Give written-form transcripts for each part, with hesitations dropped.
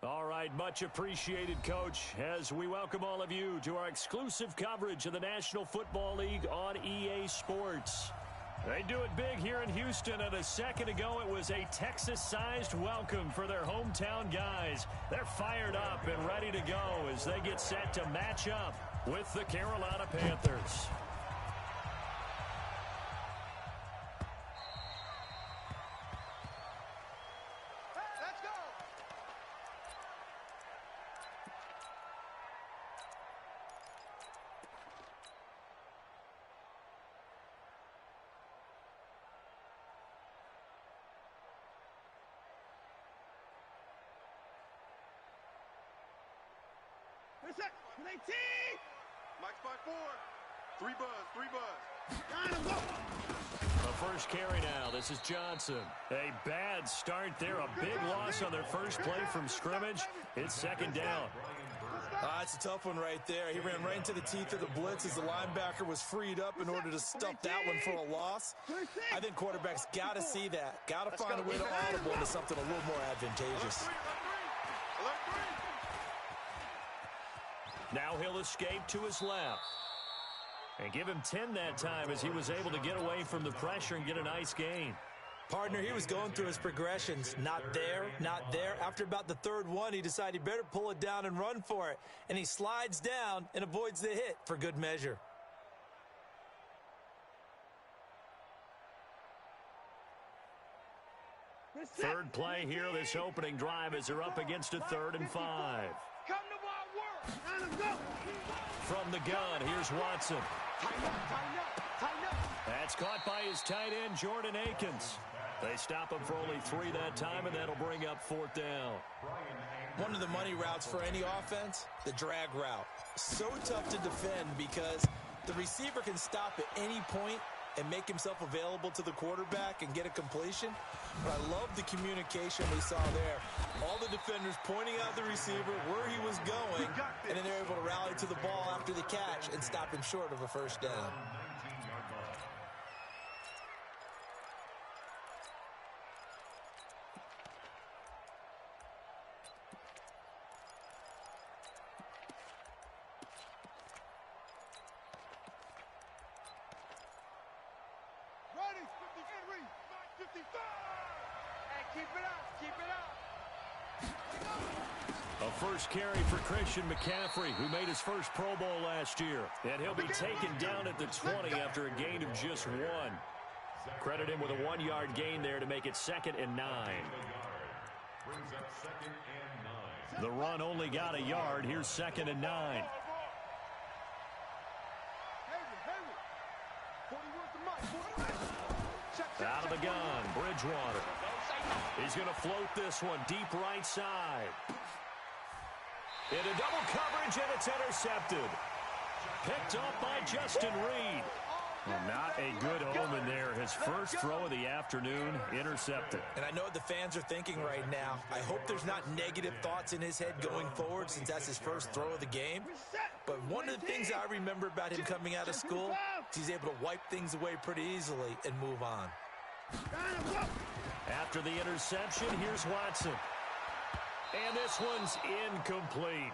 All right, much appreciated, Coach, as we welcome all of you to our exclusive coverage of the National Football League on EA Sports. They do it big here in Houston, and a second ago it was a Texas-sized welcome for their hometown guys. They're fired up and ready to go as they get set to match up with the Carolina Panthers. Mike spot 4. 3 buzz. The first carry now. This is Johnson. A bad start there. A big loss on their first play from scrimmage. It's second down. It's a tough one right there. He ran right into the teeth of the blitz as the linebacker was freed up in order to stuff that one for a loss. I think quarterbacks got to see that. Got to find a way to audible into something a little more advantageous. Now he'll escape to his left. And give him 10 that time as he was able to get away from the pressure and get a nice gain. Partner, he was going through his progressions. Not there, not there. After about the third one, he decided he better pull it down and run for it. And he slides down and avoids the hit for good measure. Third play here, this opening drive as they're up against a 3rd and 5. From the gun, here's Watson. That's caught by his tight end, Jordan Akins. They stop him for only 3 that time, and that'll bring up 4th down. One of the money routes for any offense, the drag route. So tough to defend because the receiver can stop at any point and make himself available to the quarterback and get a completion. But I love the communication we saw there. All the defenders pointing out the receiver where he was going, and then they're able to rally to the ball after the catch and stop him short of a first down. A first carry for Christian McCaffrey, who made his first Pro Bowl last year. And he'll be taken down at the 20 after a gain of just 1. Credit him with a 1-yard gain there to make it 2nd and 9. The run only got a yard. Here's 2nd and 9. Out of the gun, Bridgewater. He's going to float this one deep right side. Into double coverage, and it's intercepted. Picked up by Justin Reed. Well, not a good omen there. His first throw of the afternoon, intercepted. And I know what the fans are thinking right now. I hope there's not negative thoughts in his head going forward since that's his first throw of the game. But one of the things I remember about him coming out of school is he's able to wipe things away pretty easily and move on. After the interception, here's Watson. And this one's incomplete.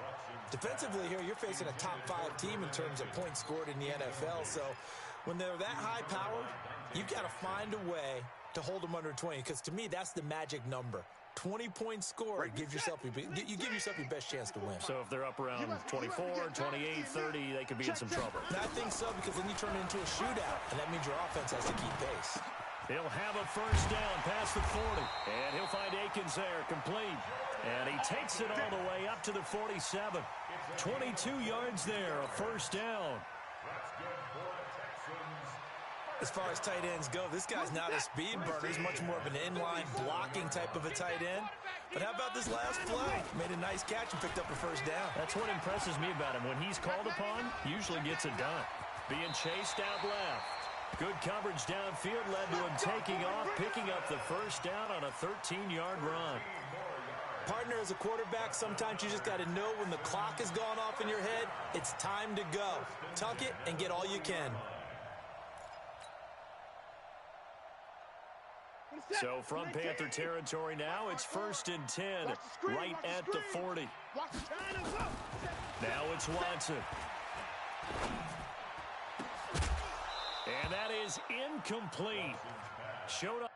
Defensively here, you're facing a top 5 team in terms of points scored in the NFL. So when they're that high-powered, you've got to find a way to hold them under 20. Because to me, that's the magic number. 20 points scored, you give yourself your best chance to win. So if they're up around 24, 28, 30, they could be in some trouble. And I think so, because then you turn it into a shootout, and that means your offense has to keep pace. He'll have a first down past the 40. And he'll find Akins there, complete. And he takes it all the way up to the 47. 22 yards there, a first down. As far as tight ends go, this guy's not a speed burner. He's much more of an inline blocking type of a tight end. But how about this last play? Made a nice catch and picked up a first down. That's what impresses me about him. When he's called upon, usually gets it done. Being chased out left. Good coverage downfield led to him taking off, picking up the first down on a 13-yard run. Partner, as a quarterback, sometimes you just got to know when the clock has gone off in your head, it's time to go. Tuck it and get all you can. So from Panther territory now, it's 1st and 10, right at the 40. Now it's Watson. And that is incomplete. Showed up.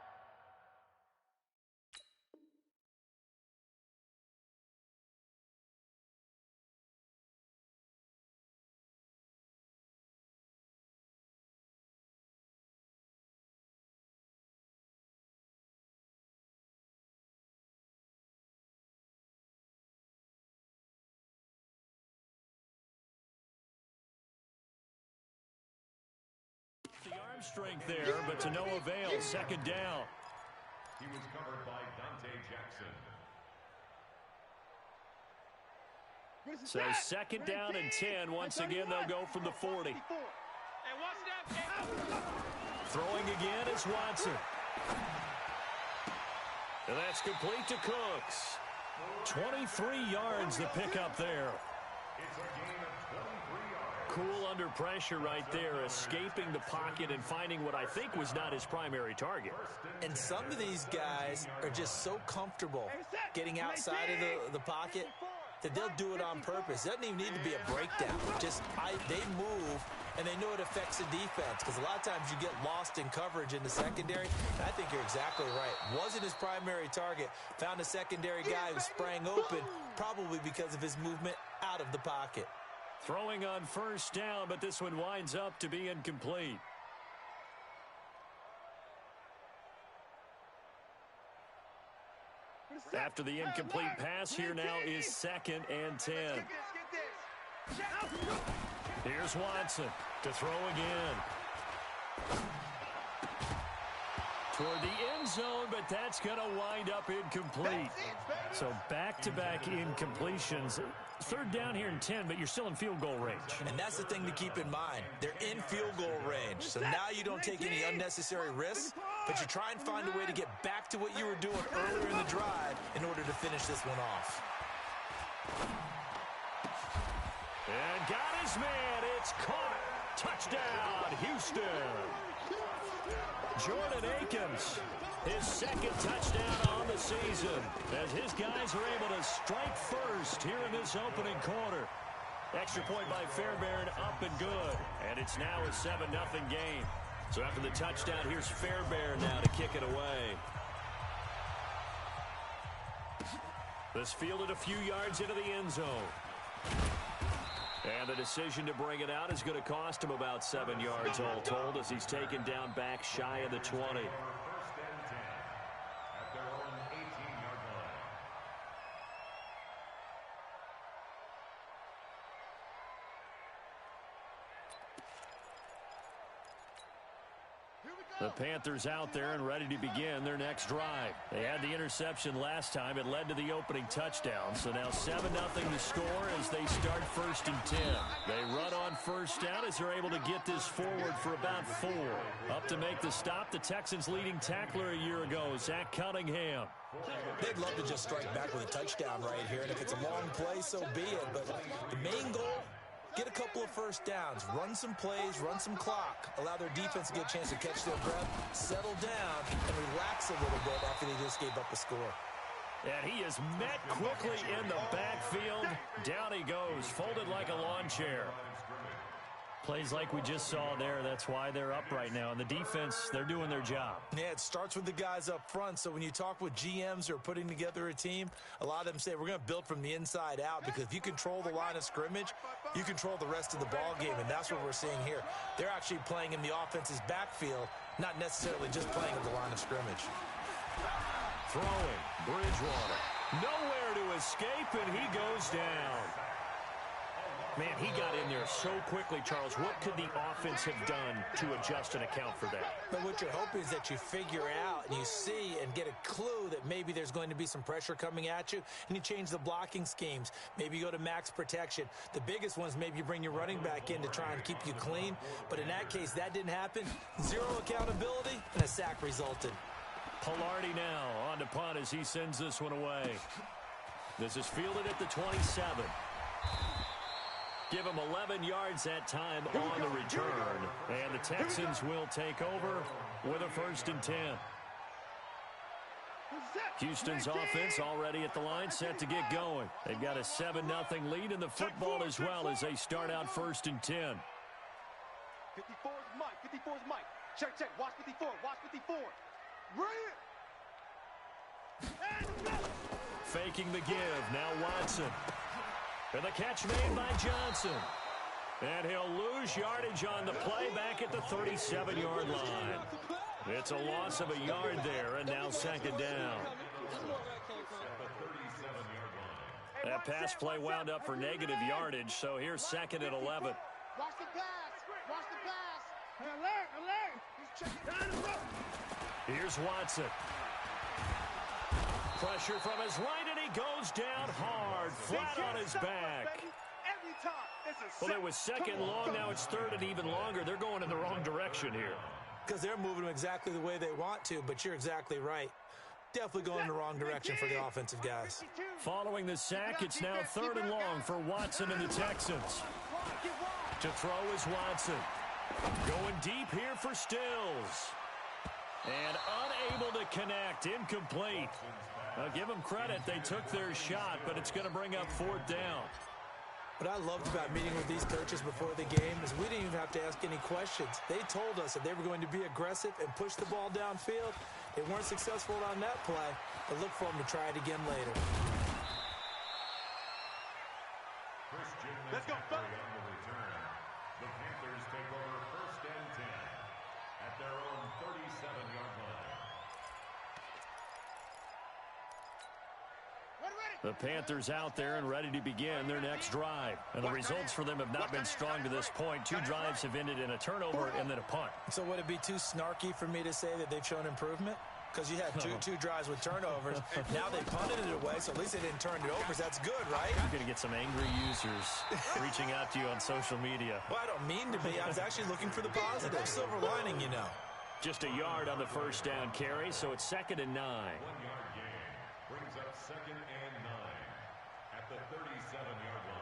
The arm strength there, but to no avail. 2nd down. He was covered by Dante Jackson. So 2nd down and 10. Once again, they'll go from the 40. Throwing again is Watson. And that's complete to Cooks. 23 yards the pickup there. It's a gain of 23 yards. Cool under pressure right there, escaping the pocket and finding what I think was not his primary target. And some of these guys are just so comfortable getting outside of the pocket that they'll do it on purpose. It doesn't even need to be a breakdown. They move, and they know it affects the defense, because a lot of times you get lost in coverage in the secondary. And I think you're exactly right. Wasn't his primary target. Found a secondary guy who sprang open, probably because of his movement out of the pocket. Throwing on 1st down, but this one winds up to be incomplete. After the incomplete pass, here now is 2nd and 10. Here's Watson to throw again. Toward the end zone, but that's going to wind up incomplete. So back-to-back incompletions. 3rd down here and 10, but you're still in field goal range. And that's the thing to keep in mind. They're in field goal range. So now you don't take any unnecessary risks, but you try and find a way to get back to what you were doing earlier in the drive in order to finish this one off. And got his man. It's caught. Touchdown, Houston. Jordan Akins, his 2nd touchdown on the season, as his guys are able to strike first here in this opening quarter. Extra point by Fairbairn, up and good. And it's now a 7-0 game. So after the touchdown, here's Fairbairn now to kick it away. This fielded a few yards into the end zone. And the decision to bring it out is going to cost him about 7 yards all told, as he's taken down back shy of the 20. 1st and 10 at their own 18-yard line. The Panthers out there and ready to begin their next drive. They had the interception last time. It led to the opening touchdown. So now 7-0 to score as they start 1st and 10. They run on 1st down as they're able to get this forward for about 4. Up to make the stop, the Texans' leading tackler a year ago, Zach Cunningham. They'd love to just strike back with a touchdown right here, and if it's a long play, so be it. But the main goal, get a couple of 1st downs, run some plays, run some clock, allow their defense to get a chance to catch their breath, settle down, and relax a little bit after they just gave up a score. And he is met quickly in the backfield. Down he goes, folded like a lawn chair. Plays like we just saw there. That's why they're up right now. And the defense, they're doing their job. Yeah, it starts with the guys up front. So when you talk with GMs who are putting together a team, a lot of them say we're going to build from the inside out, because if you control the line of scrimmage, you control the rest of the ball game. And that's what we're seeing here. They're actually playing in the offense's backfield, not necessarily just playing at the line of scrimmage. Throwing, Bridgewater. Nowhere to escape, and he goes down. Man, he got in there so quickly, Charles. What could the offense have done to adjust and account for that? But what you're hoping is that you figure out and you see and get a clue that maybe there's going to be some pressure coming at you, and you change the blocking schemes. Maybe you go to max protection. The biggest one is maybe you bring your running back in to try and keep you clean. But in that case, that didn't happen. Zero accountability, and a sack resulted. Pilardi now on to punt as he sends this one away. This is fielded at the 27. Give him 11 yards that time on the return. And the Texans will take over with a 1st and 10. Houston's offense already at the line, set to get going. They've got a 7-0 lead in the football as well as they start out 1st and 10. 54 is Mike. 54 is Mike. Check, check. Watch 54. Watch 54. Right. Faking the give. Now Watson. And the catch made by Johnson. And he'll lose yardage on the play back at the 37-yard line. It's a loss of a yard there, and now 2nd down. That pass play wound up for negative yardage, so here's 2nd and 11. Watch the pass. Watch the pass. Here's Watson. Pressure from his right, and he goes down hard, flat on his back. Well, it was 2nd long, now it's 3rd and even longer. They're going in the wrong direction here. Because they're moving exactly the way they want to, but you're exactly right. Definitely going in the wrong direction for the offensive guys. Following the sack, it's now 3rd and long for Watson and the Texans. To throw is Watson. Going deep here for Stills. And unable to connect, incomplete. Now give them credit, they took their shot, but it's going to bring up 4th down. What I loved about meeting with these coaches before the game is we didn't even have to ask any questions. They told us that they were going to be aggressive and push the ball downfield. They weren't successful on that play, but look for them to try it again later. Let's go, on the return. The Panthers take over 1st and 10 at their own 37-yard line. The Panthers out there and ready to begin their next drive. And the results for them have not been strong to this point. 2 drives have ended in a turnover and then a punt. So would it be too snarky for me to say that they've shown improvement? Because you had two drives with turnovers. Now they punted it away, so at least they didn't turn it over. So that's good, right? You're going to get some angry users reaching out to you on social media. Well, I don't mean to be. I was actually looking for the positive. Silver lining, you know. Just a yard on the 1st down carry, so it's 2nd and 9. 1-yard gain brings up 2nd and 9 at the 37-yard line.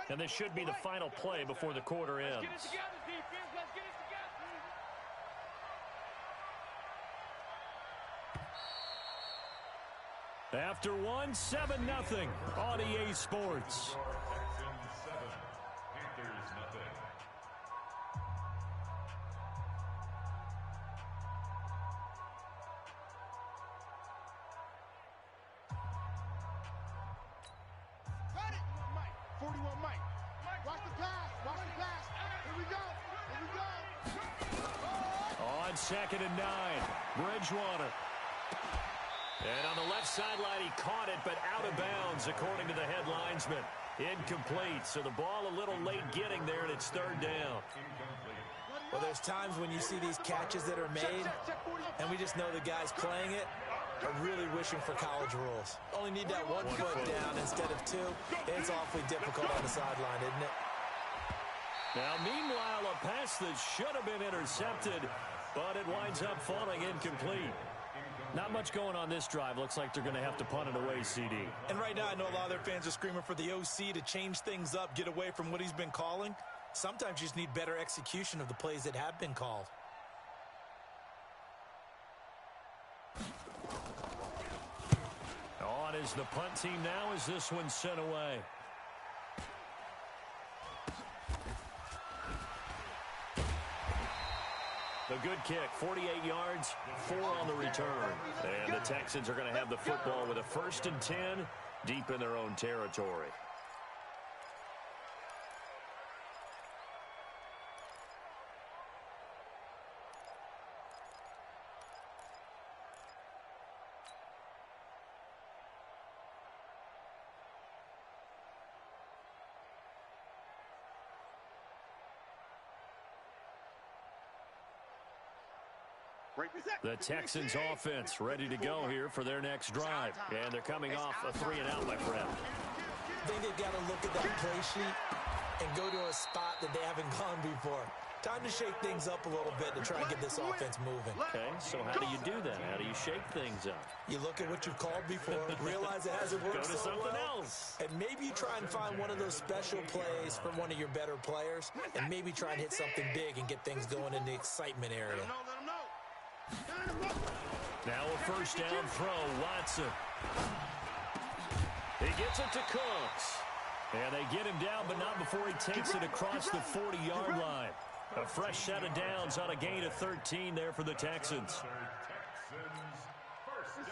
And this should be the final play before the quarter ends. Let's get it together, defense. Let's get it together. After 1, 7-0 on EA Sports. Texans 7, Panthers nothing. Got it. Mike. 41 Mike. Watch the pass. Watch the pass. Here we go. Here we go. On 2nd and 9, Bridgewater. And on the left sideline, he caught it, but out of bounds, according to the head linesman. Incomplete, so the ball a little late getting there, and it's 3rd down. Well, there's times when you see these catches that are made, and we just know the guys playing it are really wishing for college rules. Only need that 1 foot down instead of 2. It's awfully difficult on the sideline, isn't it? Now, meanwhile, a pass that should have been intercepted, but it winds up falling incomplete. Not much going on this drive. Looks like they're going to have to punt it away, CD. And right now, I know a lot of their fans are screaming for the OC to change things up, get away from what he's been calling. Sometimes you just need better execution of the plays that have been called. On is the punt team now as this one's sent away. A good kick, 48 yards, 4 on the return. And the Texans are going to have the football with a 1st and 10 deep in their own territory. The Texans offense ready to go here for their next drive. And they're coming off a 3-and-out, my friend. I think they've got to look at that play sheet and go to a spot that they haven't gone before. Time to shake things up a little bit to try and get this offense moving. Okay, so how do you do that? How do you shake things up? You look at what you've called before, realize it hasn't worked Go to so something well, else. and maybe you try and find one of those special plays from one of your better players, and maybe try and hit something big and get things going in the excitement area. Now a first down throw, Watson. He gets it to Cooks. And they get him down, but not before he takes it across the 40-yard line. A fresh set of downs on a gain of 13 there for the Texans.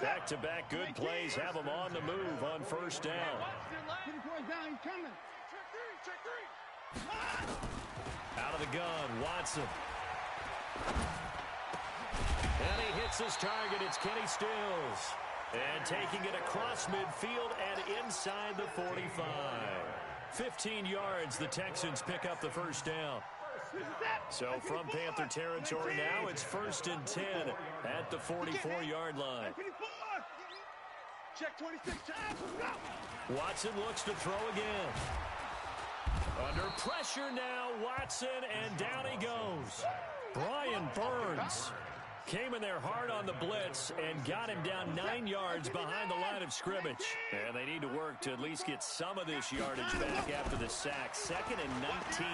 Back-to-back good plays have them on the move on first down. Out of the gun, Watson. And he hits his target. It's Kenny Stills. And taking it across midfield and inside the 45. 15 yards, the Texans pick up the first down. So from Panther territory now, it's 1st and 10 at the 44-yard line. Check 26 times. Watson looks to throw again. Under pressure now, Watson, and down he goes. Brian Burns came in there hard on the blitz and got him down 9 yards behind the line of scrimmage. And they need to work to at least get some of this yardage back after the sack. 2nd and 19.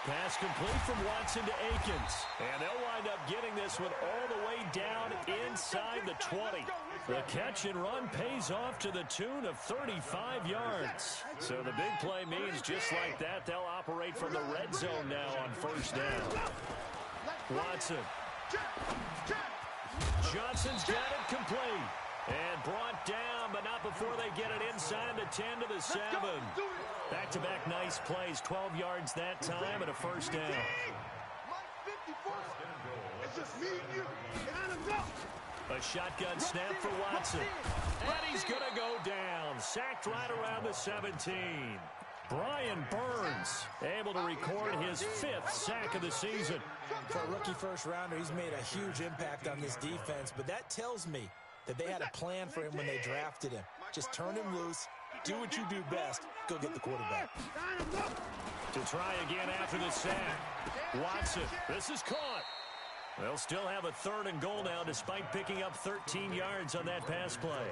Pass complete from Watson to Akins. And they'll wind up getting this one all the way down inside the 20. The catch and run pays off to the tune of 35 yards. So the big play means just like that, they'll operate from the red zone now on first down. Watson. Johnson's got it complete. And brought down, but not before they get it inside the 10 to the 7. Back-to-back nice plays, 12 yards that time, and a first down. A shotgun snap for Watson. And he's going to go down. Sacked right around the 17. Brian Burns able to record his 5th sack of the season. For a rookie first-rounder, he's made a huge impact on this defense, but that tells me that they had a plan for him when they drafted him. Just turn him loose, do what you do best, go get the quarterback. To try again after the sack. Watson, this is caught. They'll still have a 3rd and goal now despite picking up 13 yards on that pass play.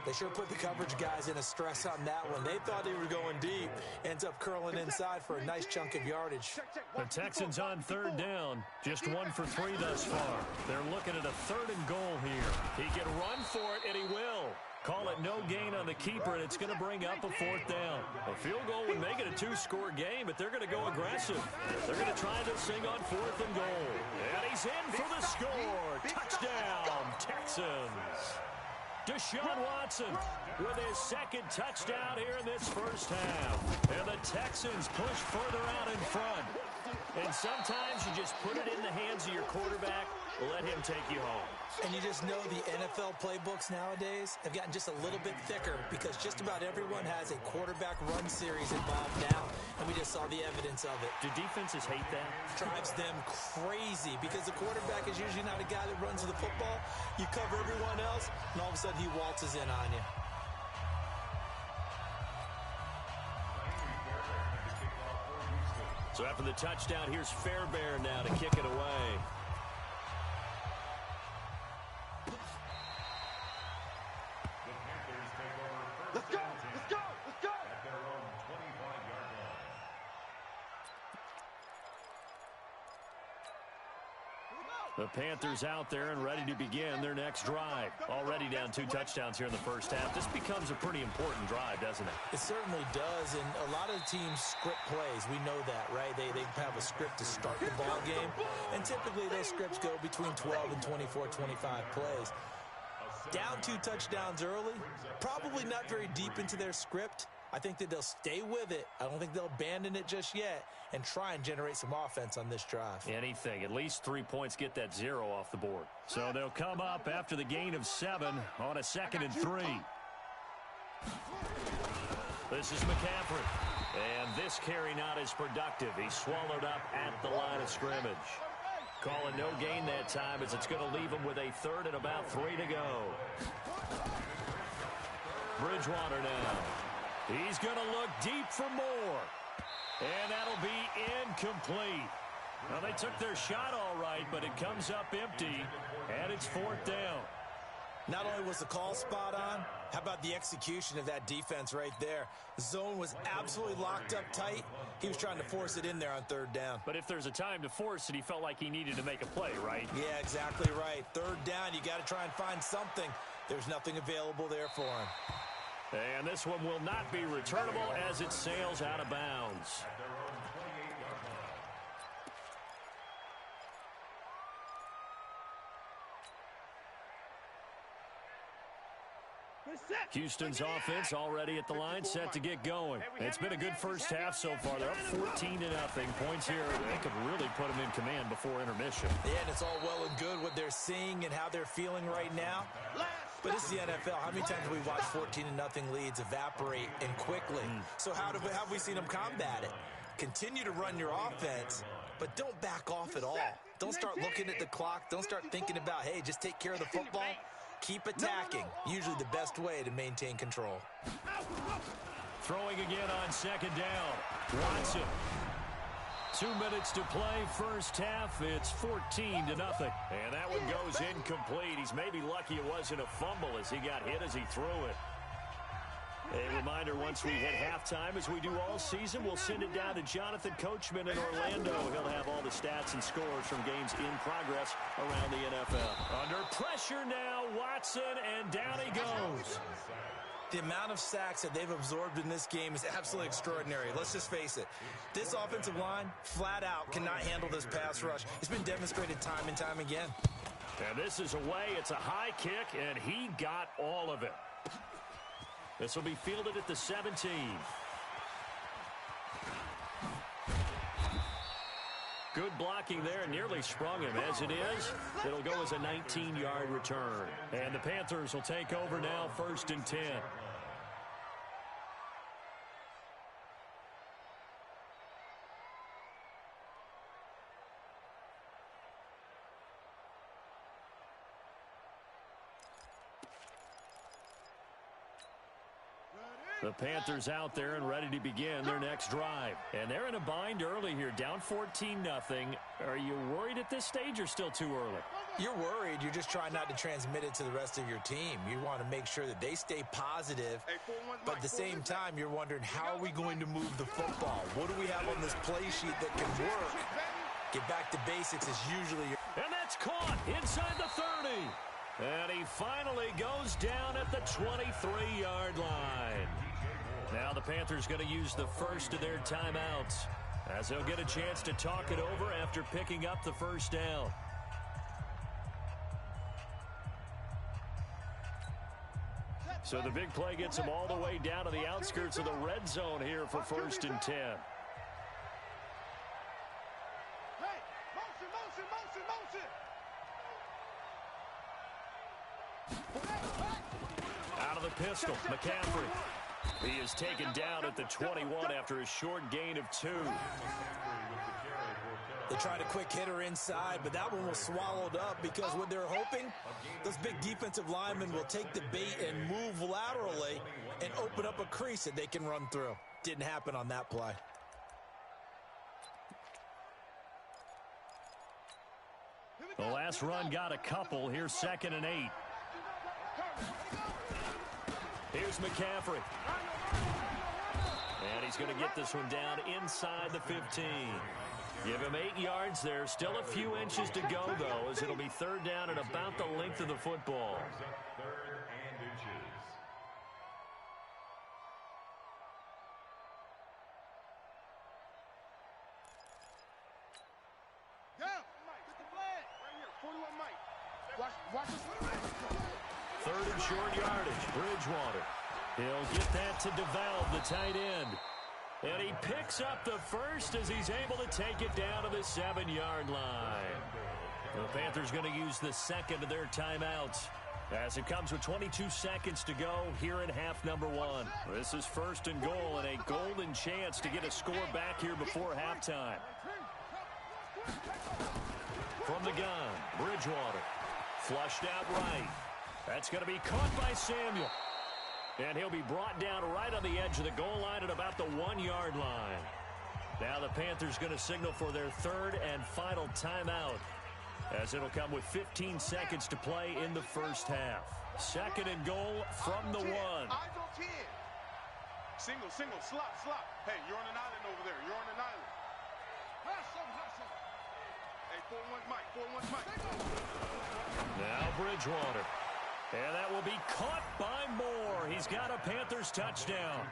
They sure put the coverage guys in a stress on that one. They thought they were going deep. Ends up curling inside for a nice chunk of yardage. The Texans on 3rd down. Just 1 for 3 thus far. They're looking at a 3rd and goal here. He can run for it, and he will. Call it no gain on the keeper, and it's going to bring up a 4th down. A field goal would make it a 2-score game, but they're going to go aggressive. They're going to try this thing on 4th and goal. And he's in for the score. Touchdown, Texans. Deshaun Watson with his 2nd touchdown here in this first half. And the Texans push further out in front. And sometimes you just put it in the hands of your quarterback, let him take you home. And you just know the NFL playbooks nowadays have gotten just a little bit thicker because just about everyone has a quarterback run series involved now, and we just saw the evidence of it. Do defenses hate that? Drives them crazy because the quarterback is usually not a guy that runs the football. You cover everyone else, and all of a sudden he waltzes in on you. So after the touchdown, here's Fairbairn now to kick it away. Let's go! Let's go! Let's go! At their own 25-yard line. The Panthers out there and ready to begin their next drive. Already down 2 touchdowns here in the first half. This becomes a pretty important drive, doesn't it? It certainly does, and a lot of teams script plays. We know that, right? They have a script to start the ball game, and typically those scripts go between 12 and 24, 25 plays. Down 2 touchdowns early, probably not very deep into their script. I think that they'll stay with it. I don't think they'll abandon it just yet and try and generate some offense on this drive. Anything. At least 3 points, get that 0 off the board. So they'll come up after the gain of 7 on a 2nd and 3. This is McCaffrey. And this carry not as productive. He's swallowed up at the line of scrimmage. Calling no gain that time as it's going to leave him with a 3rd and about 3 to go. Bridgewater now. He's going to look deep for more. incomplete. Well, they took their shot all right, but it comes up empty, and it's 4th down. Not only was the call spot on, how about the execution of that defense right there? The zone was absolutely locked up tight. He was trying to force it in there on 3rd down. But if there's a time to force it, he felt like he needed to make a play, right? Yeah, exactly right. 3rd down, you got to try and find something. There's nothing available there for him. And this one will not be returnable as it sails out of bounds. Houston's offense already at the line, set to get going. It's been a good first half so far. They're up 14-0. Points here, they could really put them in command before intermission. Yeah, and it's all well and good what they're seeing and how they're feeling right now. But this is the NFL. How many times have we watched 14-0 leads evaporate and quickly? So how have we seen them combat it? Continue to run your offense, but don't back off at all. Don't start looking at the clock. Don't start thinking about, hey, just take care of the football. Keep attacking. Usually the best way to maintain control. Throwing again on 2nd down. Watson. 2 minutes to play, first half. It's 14-0. And that one goes incomplete. He's maybe lucky it wasn't a fumble as he got hit as he threw it. A reminder, once we hit halftime, as we do all season, we'll send it down to Jonathan Coachman in Orlando. He'll have all the stats and scores from games in progress around the NFL. Under pressure now, Watson, and down he goes. The amount of sacks that they've absorbed in this game is absolutely extraordinary. Let's just face it. This offensive line, flat out, cannot handle this pass rush. It's been demonstrated time and time again. And this is away. It's a high kick, and he got all of it. This will be fielded at the 17. Good blocking there, nearly sprung him. As it is, it'll go as a 19-yard return. And the Panthers will take over now, 1st and 10. The Panthers out there and ready to begin their next drive. And they're in a bind early here, down 14-0. Are you worried at this stage or still too early? You're worried. You're just trying not to transmit it to the rest of your team. You want to make sure that they stay positive. But at the same time, you're wondering, how are we going to move the football? What do we have on this play sheet that can work? Get back to basics is usually your... And that's caught inside the 30. And he finally goes down at the 23-yard line. Now the Panthers going to use the first of their timeouts as they'll get a chance to talk it over after picking up the first down. So the big play gets him all the way down to the outskirts of the red zone here for 1st and 10. Hey, motion. Out of the pistol, McCaffrey. He is taken down at the 21 after a short gain of 2. They tried a quick hitter inside, but that one was swallowed up because what they're hoping, those big defensive linemen will take the bait and move laterally and open up a crease that they can run through. Didn't happen on that play. The last run got a couple. Here's 2nd and 8. Here's McCaffrey. And he's going to get this one down inside the 15. Give him 8 yards there. Still a few inches to go, though, as it'll be 3rd down and about the length of the football. Third and short yardage. Bridgewater. He'll get that to DeValve, the tight end. And he picks up the first as he's able to take it down to the 7-yard line. The Panthers going to use the second of their timeouts as it comes with 22 seconds to go here in half number 1. This is 1st and goal and a golden chance to get a score back here before halftime. From the gun, Bridgewater. Flushed out right. That's going to be caught by Samuel. And he'll be brought down right on the edge of the goal line at about the 1-yard line. Now the Panthers going to signal for their third and final timeout, as it'll come with 15 seconds to play in the first half. Second and goal from the 1. Eyes on 10. Single, slop. Hey, you're on an island over there. You're on an island. Hustle. Hey, 4-1 Mike. Now Bridgewater. And that will be caught by Moore. He's got a Panthers touchdown.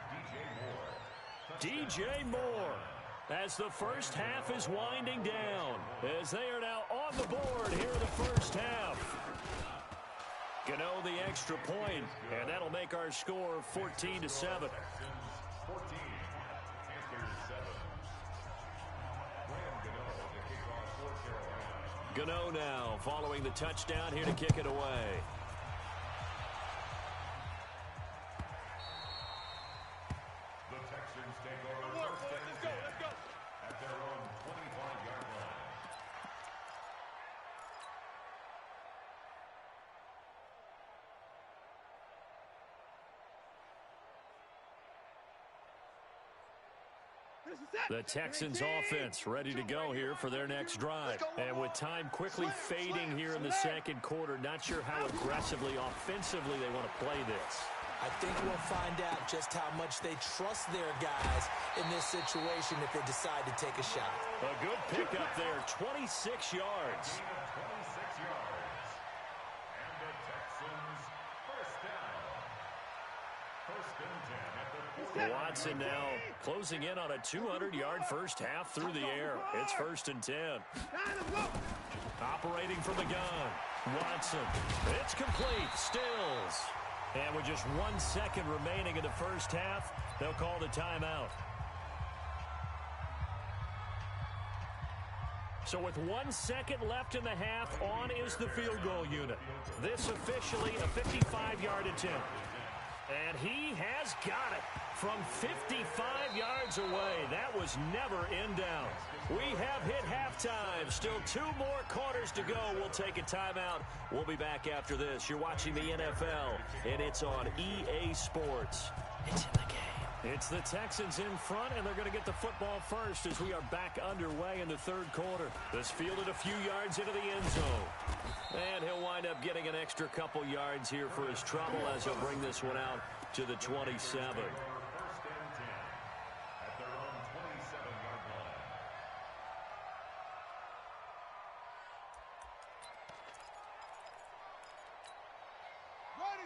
DJ Moore, as the first half is winding down, as they are now on the board here in the first half. Gano the extra point, and that'll make our score 14-7. Gano now following the touchdown here to kick it away. The Texans take over first and 10 at their own 25-yard line. The Texans offense ready to go here for their next drive. And with time quickly fading here in the second quarter, not sure how aggressively, offensively they want to play this. I think we'll find out just how much they trust their guys in this situation if they decide to take a shot. A good pickup there, 26 yards. 26 yards. And the Texans first down. First and 10 at the 40. Watson now closing in on a 200-yard first half through the air. It's first and 10. Operating from the gun. Watson. It's complete. Stills. And with just 1 second remaining in the first half, they'll call the timeout. So with 1 second left in the half, on is the field goal unit. This officially a 55-yard attempt. And he has got it from 55 yards away. That was never in doubt. We have hit halftime. Still 2 more quarters to go. We'll take a timeout. We'll be back after this. You're watching the NFL, and it's on EA Sports. It's in the game. It's the Texans in front, and they're going to get the football first as we are back underway in the third quarter. This fielded a few yards into the end zone. And he'll wind up getting an extra couple yards here for his trouble as he'll bring this one out to the 27. First and 10 at their own 27-yard line.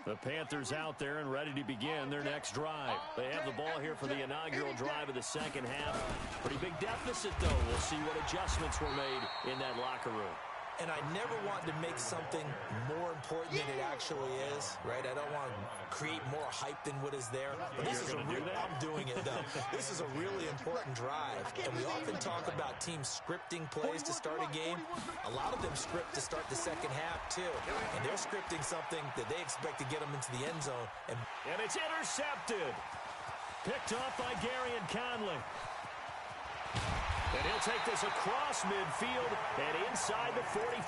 The Panthers out there and ready to begin their next drive. They have the ball here for the inaugural drive of the second half. Pretty big deficit, though. We'll see what adjustments were made in that locker room. And I never want to make something more important than it actually is, right? I don't want to create more hype than what is there. But this is I'm doing it, though. This is a really important drive. And we often talk about teams scripting plays to start a game. A lot of them script to start the second half, too. And they're scripting something that they expect to get them into the end zone. And it's intercepted. Picked off by Gary and Conley. And he'll take this across midfield and inside the 45.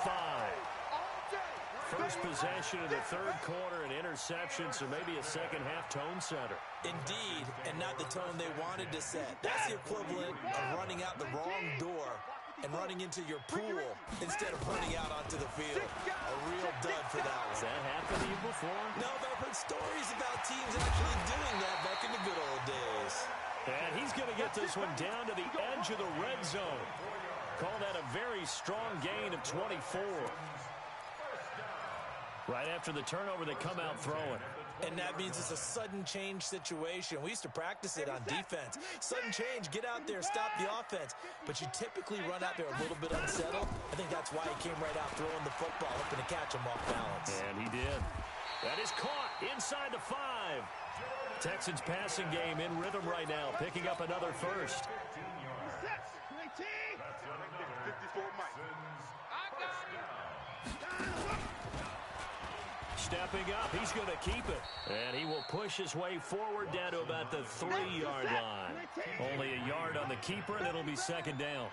First possession of the third quarter, an interception, so maybe a second half tone setter. Indeed, and not the tone they wanted to set. That's the equivalent of running out the wrong door and running into your pool instead of running out onto the field. A real dud for that one. Has that happened to you before? No, but I've heard stories about teams actually doing that back in the good old days. And he's going to get this one down to the edge of the red zone. Call that a very strong gain of 24. Right after the turnover, they come out throwing. And that means it's a sudden change situation. We used to practice it on defense. Sudden change, get out there, stop the offense. But you typically run out there a little bit unsettled. I think that's why he came right out throwing the football, hoping to catch him off balance. And he did. That is caught inside the 5. Texans passing game in rhythm right now, picking up another first. 54 Mike. Stepping up, he's going to keep it. And he will push his way forward down to about the 3-yard line. Only a yard on the keeper, and it'll be second down.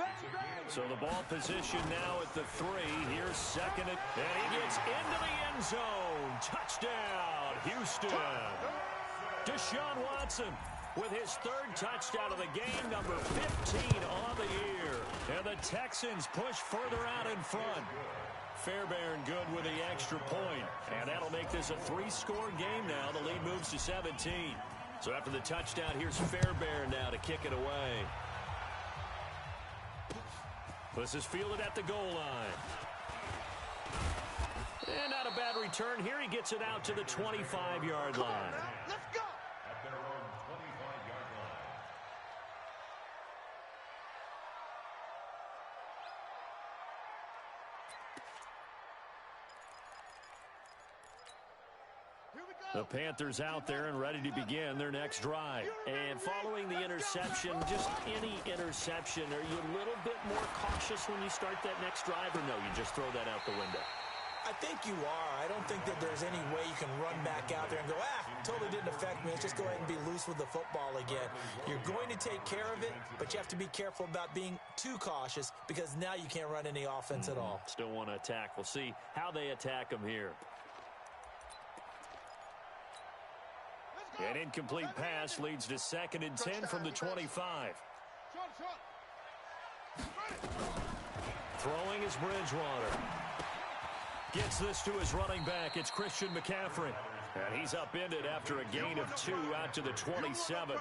So the ball position now at the 3. Here's second, and he gets into the end zone. Touchdown, Houston. Deshaun Watson with his third touchdown of the game, number 15 on the year. And the Texans push further out in front. Fairbairn good with the extra point. And that'll make this a 3-score game now. The lead moves to 17. So after the touchdown, here's Fairbairn now to kick it away. This is fielded at the goal line. And not a bad return here. He gets it out to the 25-yard line. Let's go. At their own 25-yard line. The Panthers out there and ready to begin their next drive. And following the interception, just any interception, are you a little bit more cautious when you start that next drive, or no, you just throw that out the window? I think you are. I don't think that there's any way you can run back out there and go, totally didn't affect me. Let's just go ahead and be loose with the football again. You're going to take care of it, but you have to be careful about being too cautious because now you can't run any offense at all. Still want to attack. We'll see how they attack them here. An incomplete pass leads to 2nd and 10 from the 25. Throwing is Bridgewater. Gets this to his running back. It's Christian McCaffrey. And he's upended after a gain of 2 out to the 27.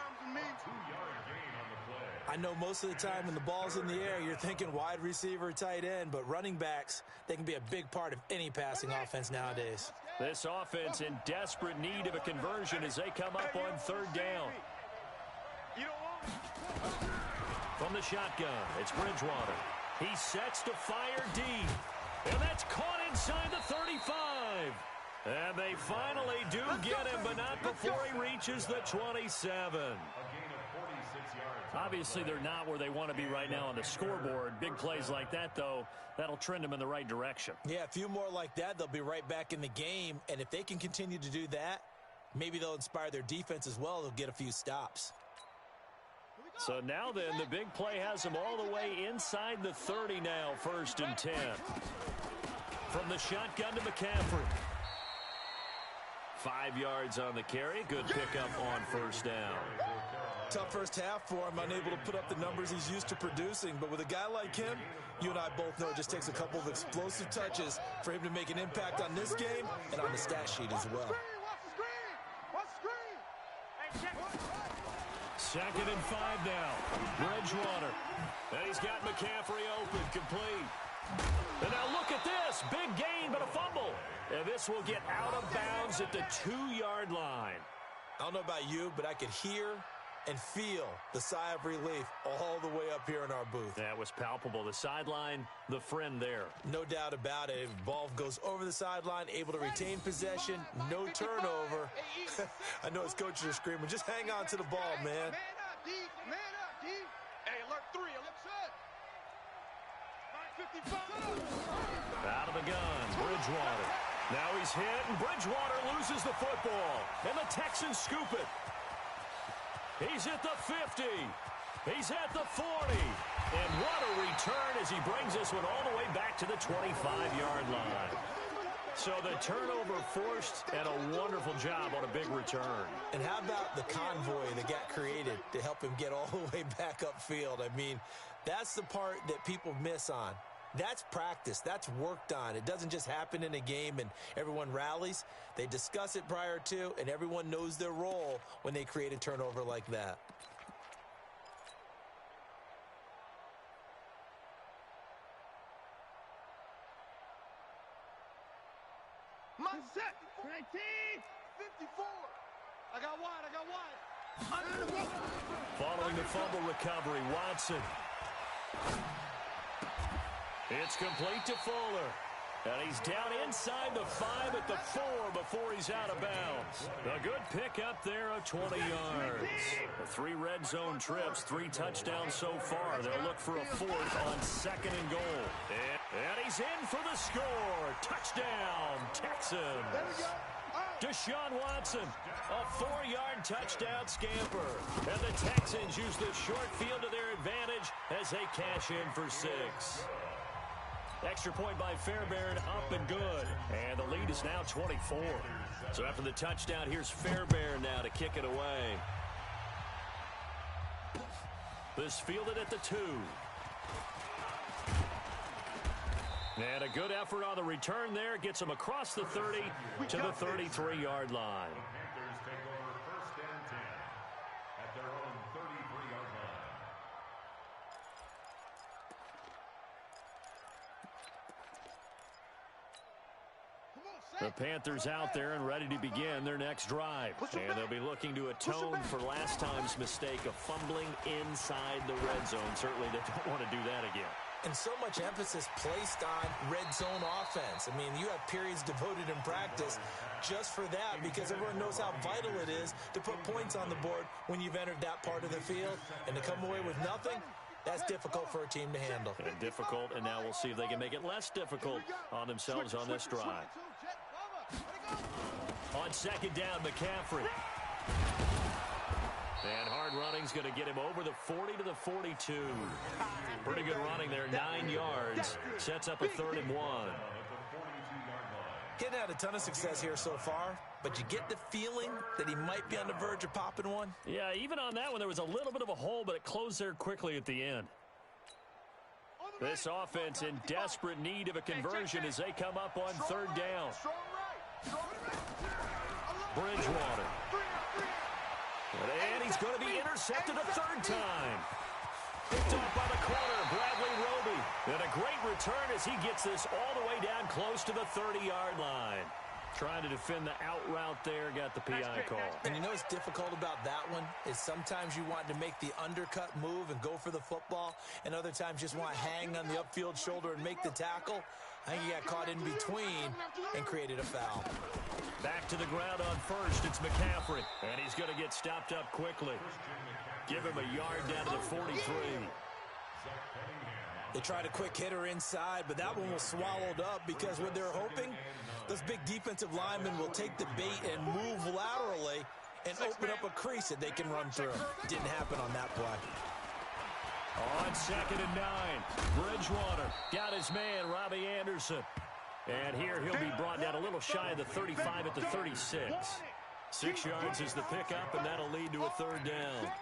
I know most of the time when the ball's in the air, you're thinking wide receiver, tight end, but running backs, they can be a big part of any passing offense nowadays. This offense in desperate need of a conversion as they come up on 3rd down. From the shotgun, it's Bridgewater. He sets to fire deep. And that's caught inside the 35. And they finally do get him, but not before he reaches the 27. Obviously, they're not where they want to be right now on the scoreboard. Big plays like that, though, that'll trend them in the right direction. Yeah, a few more like that, they'll be right back in the game. And if they can continue to do that, maybe they'll inspire their defense as well. They'll get a few stops. So now then, the big play has them all the way inside the 30 now, 1st and 10. From the shotgun to McCaffrey. 5 yards on the carry. Good pickup on 1st down. Tough first half for him, unable to put up the numbers he's used to producing. But with a guy like him, you and I both know it just takes a couple of explosive touches for him to make an impact on this game and on the stat sheet as well. 2nd and 5 now. Bridgewater. And he's got McCaffrey open, complete. And now look at this. Big gain, but a fumble. And this will get out of bounds at the 2-yard line. I don't know about you, but I could hear and feel the sigh of relief all the way up here in our booth. That was palpable. The sideline, the friend there. No doubt about it. Ball goes over the sideline, able to retain possession, no turnover. I know his coaches are screaming, just hang on to the ball, man. Man up, D. Man up, D. Hey, alert 3. Alert set. 9:55. Out of the gun, Bridgewater. Now he's hit, and Bridgewater loses the football. And the Texans scoop it. He's at the 50. He's at the 40. And what a return as he brings this one all the way back to the 25-yard line. So the turnover forced and a wonderful job on a big return. And how about the convoy that got created to help him get all the way back upfield? I mean, that's the part that people miss on. That's practice. That's worked on. It doesn't just happen in a game and everyone rallies. They discuss it prior to, and everyone knows their role when they create a turnover like that. My set. 19. 54. I got wide. Following the fumble recovery, Watson. It's complete to Fuller. And he's down inside the 5 at the 4 before he's out of bounds. A good pickup there of 20 yards. 3 red zone trips, 3 touchdowns so far. They'll look for a 4th on 2nd and goal. And he's in for the score. Touchdown, Texans. Deshaun Watson, a 4-yard touchdown scamper. And the Texans use the short field to their advantage as they cash in for 6. Extra point by Fairbairn, up and good. And the lead is now 24. So after the touchdown, here's Fairbairn now to kick it away. This fielded at the 2. And a good effort on the return there. Gets him across the 30 to the 33-yard line. The Panthers take over 1st and 10 at their own 33-yard line. The Panthers out there and ready to begin their next drive. And they'll be looking to atone for last time's mistake of fumbling inside the red zone. Certainly they don't want to do that again. And so much emphasis placed on red zone offense. I mean, you have periods devoted in practice just for that because everyone knows how vital it is to put points on the board when you've entered that part of the field. And to come away with nothing, that's difficult for a team to handle. And difficult, and now we'll see if they can make it less difficult on themselves on this drive. On 2nd down, McCaffrey. And hard running's going to get him over the 40 to the 42. Pretty good running there, 9 yards. Sets up a 3rd and 1. Getting had a ton of success here so far, but you get the feeling that he might be on the verge of popping one. Yeah, even on that one, there was a little bit of a hole, but it closed there quickly at the end. This offense in desperate need of a conversion as they come up on 3rd down. Bridgewater. And he's going to be intercepted a 3rd time. Picked off by the corner, Bradley Roby. And a great return as he gets this all the way down close to the 30-yard line. Trying to defend the out route there, got the PI call. And you know what's difficult about that one is sometimes you want to make the undercut move and go for the football, and other times just want to hang on the upfield shoulder and make the tackle. I think he got caught in between and created a foul. Back to the ground on 1st, it's McCaffrey. And he's going to get stopped up quickly. Give him a yard down to the 43. They tried a quick hitter inside, but that one was swallowed up because what they're hoping, those big defensive linemen will take the bait and move laterally and open up a crease that they can run through. Didn't happen on that play. On 2nd and 9, Bridgewater got his man, Robbie Anderson. And here he'll be brought down a little shy of the 35 at the 36. 6 yards is the pickup, and that'll lead to a 3rd down.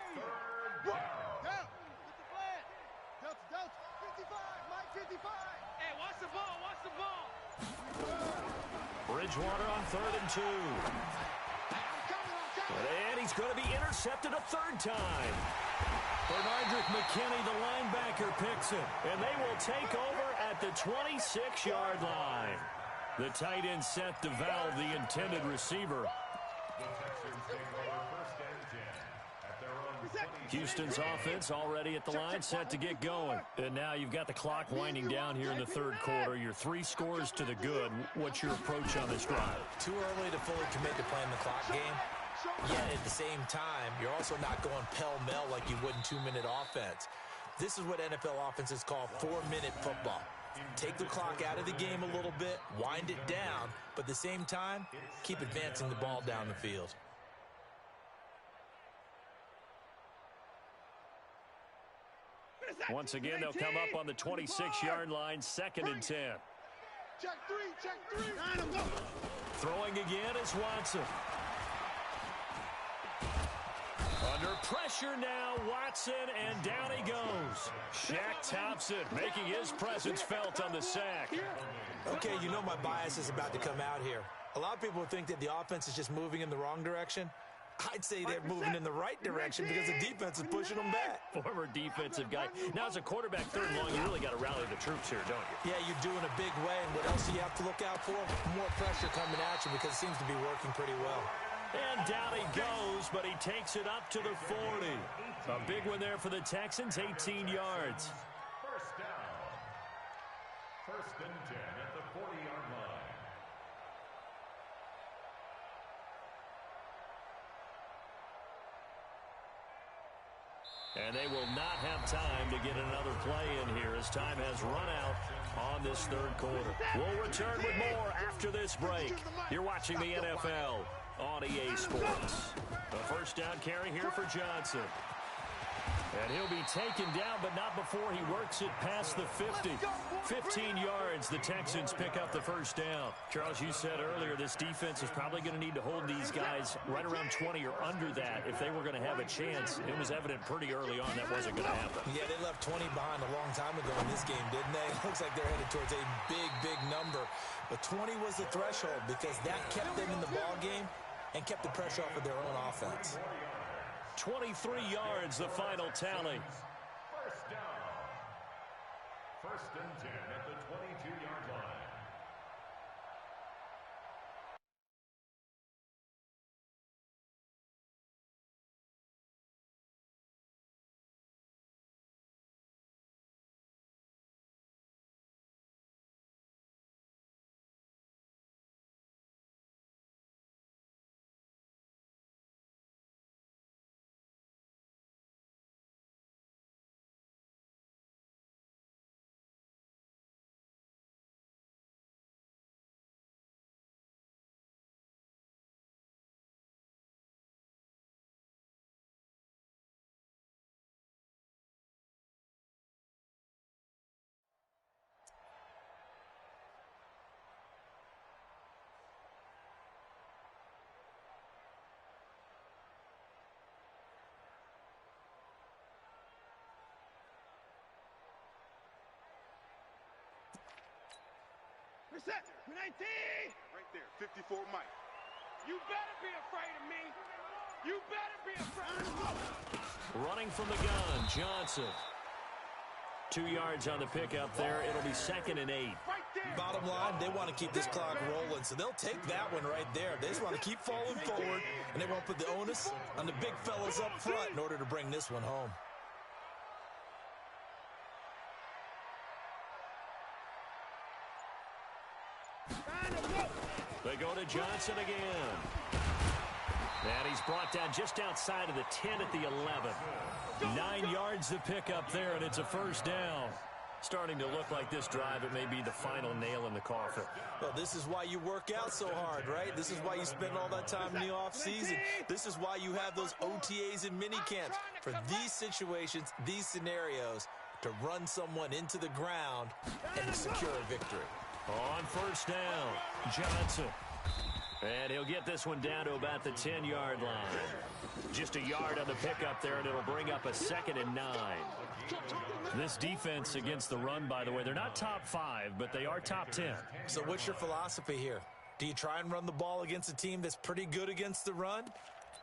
Bridgewater on 3rd and 2. And he's going to be intercepted a 3rd time. Bernardrick McKinney, the linebacker, picks it. And they will take over at the 26-yard line. The tight end set to valve the intended receiver. Houston's offense already at the line, set to get going. And now you've got the clock winding down here in the 3rd quarter. You're 3 scores to the good. What's your approach on this drive? Too early to fully commit to playing the clock game. Yet at the same time, you're also not going pell-mell like you would in 2-minute offense. This is what NFL offenses call 4-minute football. Take the clock out of the game a little bit, wind it down, but at the same time, keep advancing the ball down the field. Once again, they'll come up on the 26-yard line, 2nd and 10. Check 3. Throwing again is Watson. Under pressure now, Watson, and down he goes. Shaq Thompson making his presence felt on the sack. Okay, you know my bias is about to come out here. A lot of people think that the offense is just moving in the wrong direction. I'd say they're moving in the right direction because the defense is pushing them back. Former defensive guy. Now, as a quarterback 3rd and long, you really got to rally the troops here, don't you? Yeah, you're doing a big way, and what else do you have to look out for? More pressure coming at you because it seems to be working pretty well. And down he goes, but he takes it up to the 40. A big one there for the Texans, 18 yards. 1st down. 1st and 10 at the 40-yard line. And they will not have time to get another play in here as time has run out on this 3rd quarter. We'll return with more after this break. You're watching the NFL on EA Sports. A 1st down carry here for Johnson. And he'll be taken down, but not before he works it past the 50. 15 yards, the Texans pick up the first down. Charles, you said earlier this defense is probably going to need to hold these guys right around 20 or under that if they were going to have a chance. It was evident pretty early on that wasn't going to happen. Yeah, they left 20 behind a long time ago in this game, didn't they? It looks like they're headed towards a big, big number. But 20 was the threshold because that kept them in the ball game and kept the pressure off of their own offense. 23 yards, the final tally. First down. First and 10 at the 22-yard line. Right there, 54 Mike. You better be afraid of me. You better be afraid of me. Running from the gun, Johnson. 2 yards on the pickup there. It'll be 2nd and 8. Right there. Bottom line, they want to keep this clock rolling, so they'll take that one right there. They just want to keep falling forward, and they won't put the onus on the big fellas up front in order to bring this one home. They go to Johnson again. And he's brought down just outside of the 10 at the 11. 9 yards to pick up there, and it's a first down. Starting to look like this drive, it may be the final nail in the coffin. Well, this is why you work out so hard, right? This is why you spend all that time in the offseason. This is why you have those OTAs and mini camps. For these situations, these scenarios, to run someone into the ground and secure a victory. On first down, Johnson. And he'll get this one down to about the 10-yard line. Just a yard on the pickup there, and it'll bring up a 2nd and 9. This defense against the run, by the way, they're not top 5, but they are top 10. So what's your philosophy here? Do you try and run the ball against a team that's pretty good against the run?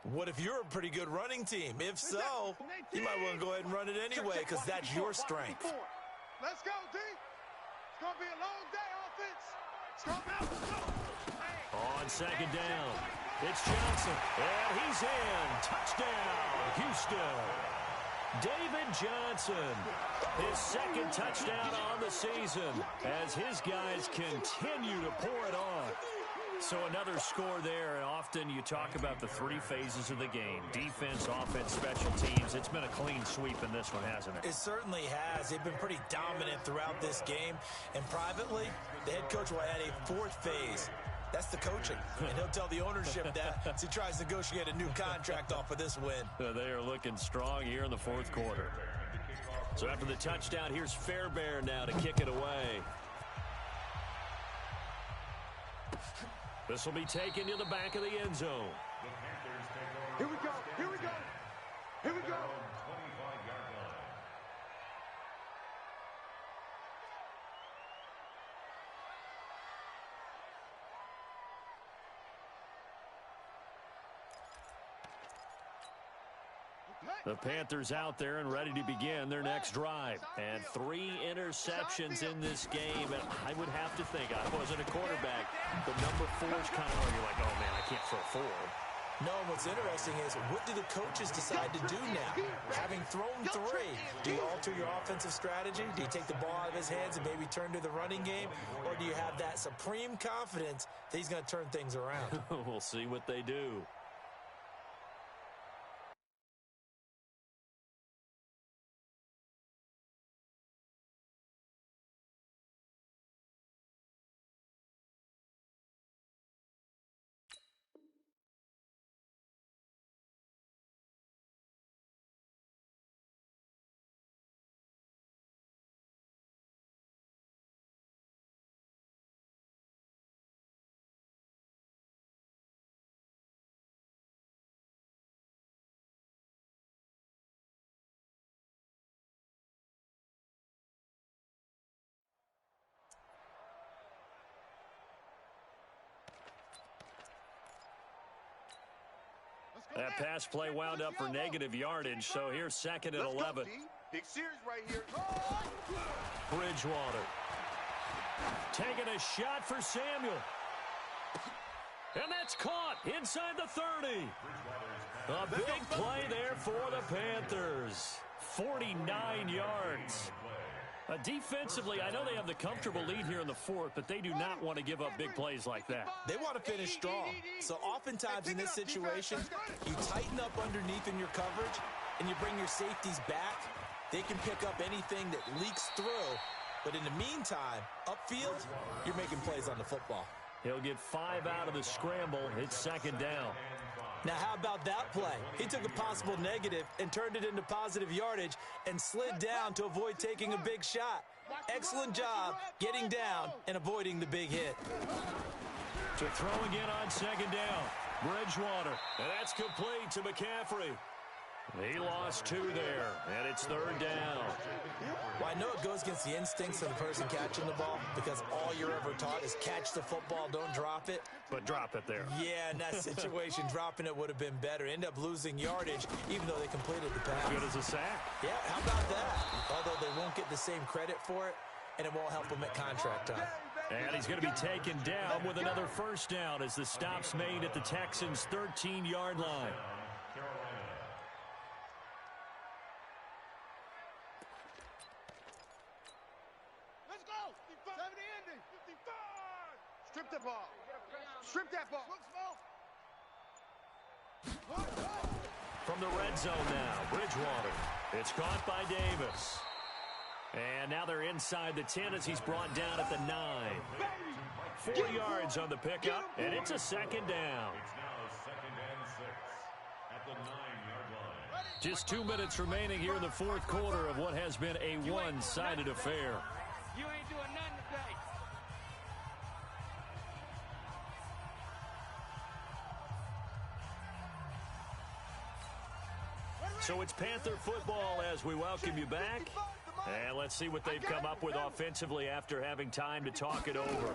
What if you're a pretty good running team? If so, you might want to go ahead and run it anyway because that's your strength. Let's go, D. It's going to be a long day, offense. It's going out. On 2nd down, it's Johnson, and he's in. Touchdown, Houston. David Johnson, his 2nd touchdown on the season as his guys continue to pour it on. So another score there, and often you talk about the 3 phases of the game: defense, offense, special teams. It's been a clean sweep in this one, hasn't it? It certainly has. They've been pretty dominant throughout this game. And privately, the head coach will add a 4th phase. That's the coaching. And he'll tell the ownership that as he tries to negotiate a new contract off of this win. They are looking strong here in the 4th quarter. So after the touchdown, here's Fairbairn now to kick it away. This will be taken to the back of the end zone. Here we go. Here we go. Here we go. The Panthers out there and ready to begin their next drive. And 3 interceptions in this game. And I would have to think, I wasn't a quarterback, but number 4 is kind of where you're like, oh, man, I can't throw 4. No, what's interesting is what do the coaches decide to do now? Having thrown 3, do you alter your offensive strategy? Do you take the ball out of his hands and maybe turn to the running game? Or do you have that supreme confidence that he's going to turn things around? We'll see what they do. That pass play wound up for negative yardage, so here's 2nd and 11. Big series right here. Bridgewater. Taking a shot for Samuel. And that's caught inside the 30. A big play there for the Panthers. 49 yards. Defensively, I know they have the comfortable lead here in the 4th, but they do not want to give up big plays like that. They want to finish strong. So oftentimes in this situation, you tighten up underneath in your coverage, and you bring your safeties back. They can pick up anything that leaks through. But in the meantime, upfield, you're making plays on the football. He'll get 5 out of the scramble. It's 2nd down. Now, how about that play? He took a possible negative and turned it into positive yardage and slid down to avoid taking a big shot. Excellent job getting down and avoiding the big hit. To throw again on 2nd down. Bridgewater. And that's complete to McCaffrey. He lost 2 there, and it's 3rd down. Well, I know it goes against the instincts of the person catching the ball because all you're ever taught is catch the football, don't drop it. But drop it there. Yeah, in that situation, dropping it would have been better. End up losing yardage, even though they completed the pass. Good as a sack. Yeah, how about that? Although they won't get the same credit for it, and it won't help them at contract time. And he's going to be taken down with another 1st down as the stop's made at the Texans' 13-yard line. Strip the ball. Strip that ball. From the red zone now, Bridgewater. It's caught by Davis. And now they're inside the 10 as he's brought down at the 9. 4 yards on the pickup, and it's a 2nd down. It's now 2nd and 6 at the 9-yard line. Just 2 minutes remaining here in the 4th quarter of what has been a one-sided affair. You ain't doing nothing today. So it's Panther football as we welcome you back. And let's see what they've come up with offensively after having time to talk it over.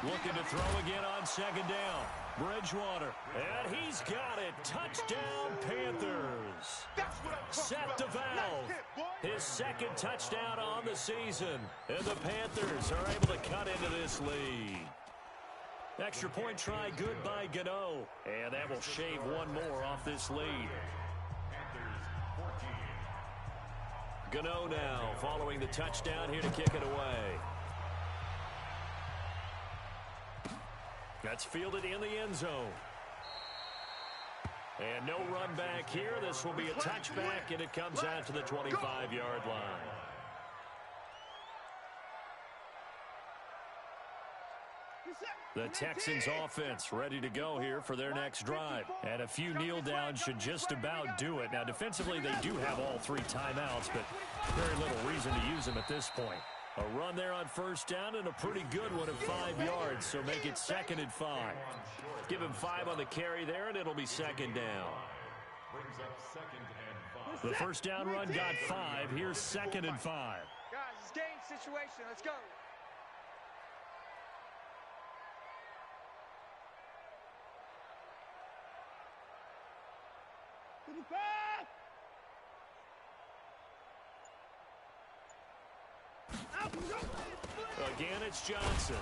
Looking to throw again on 2nd down. Bridgewater. And he's got it. Touchdown, Panthers. Set to Valve. His 2nd touchdown on the season. And the Panthers are able to cut into this lead. Extra point try good by Gano. And that will shave 1 more off this lead. Gano now following the touchdown here to kick it away. That's fielded in the end zone. And no run back here. This will be a touchback, and it comes out to the 25-yard line. The Texans offense ready to go here for their next drive. And a few kneel downs should just about do it. Now, defensively, they do have all 3 timeouts, but very little reason to use them at this point. A run there on 1st down and a pretty good one of 5 yards, so make it 2nd and 5. Give him 5 on the carry there, and it'll be 2nd down. Brings up 2nd and 5. The 1st down run got 5. Here's 2nd and 5. Guys, it's game situation. Let's go. Again, it's Johnson.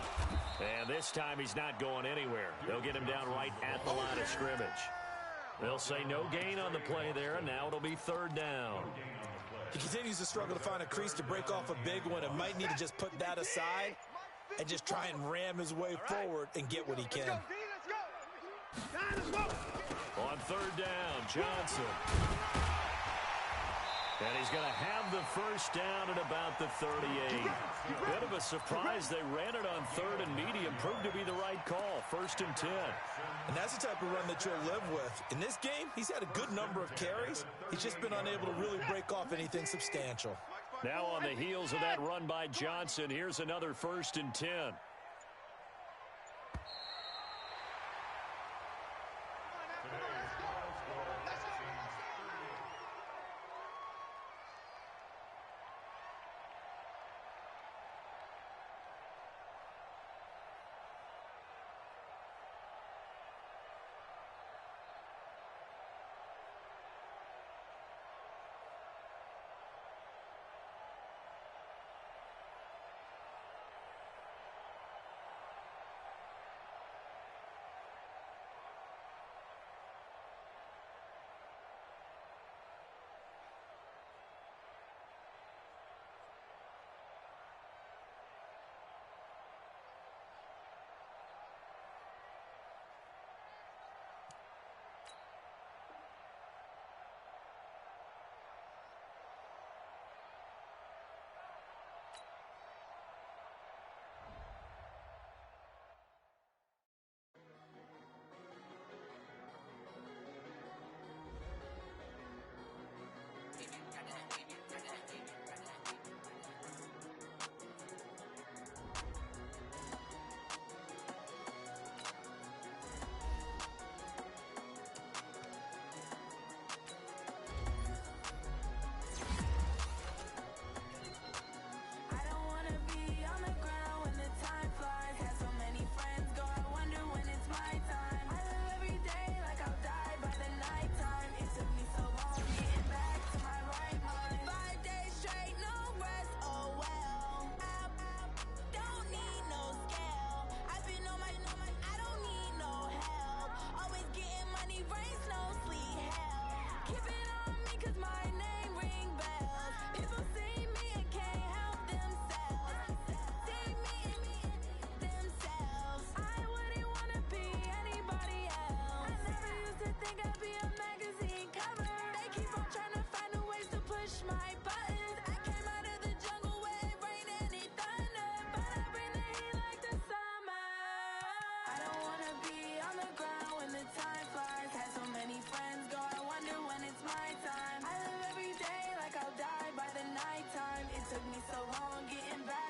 And this time he's not going anywhere. They'll get him down right at the line of scrimmage. They'll say no gain on the play there, and now it'll be 3rd down. He continues to struggle to find a crease to break off a big one and might need to just put that aside and just try and ram his way forward and get what he can. On 3rd down, Johnson. And he's going to have the 1st down at about the 38. Bit of a surprise. They ran it on 3rd and medium. Proved to be the right call. 1st and 10. And that's the type of run that you'll live with. In this game, he's had a good number of carries. He's just been unable to really break off anything substantial. Now on the heels of that run by Johnson, here's another 1st and 10. I don't wanna be on the ground when the time flies. Had so many friends go, I wonder when it's my time. I live every day like I'll die by the nighttime. It took me so long getting back.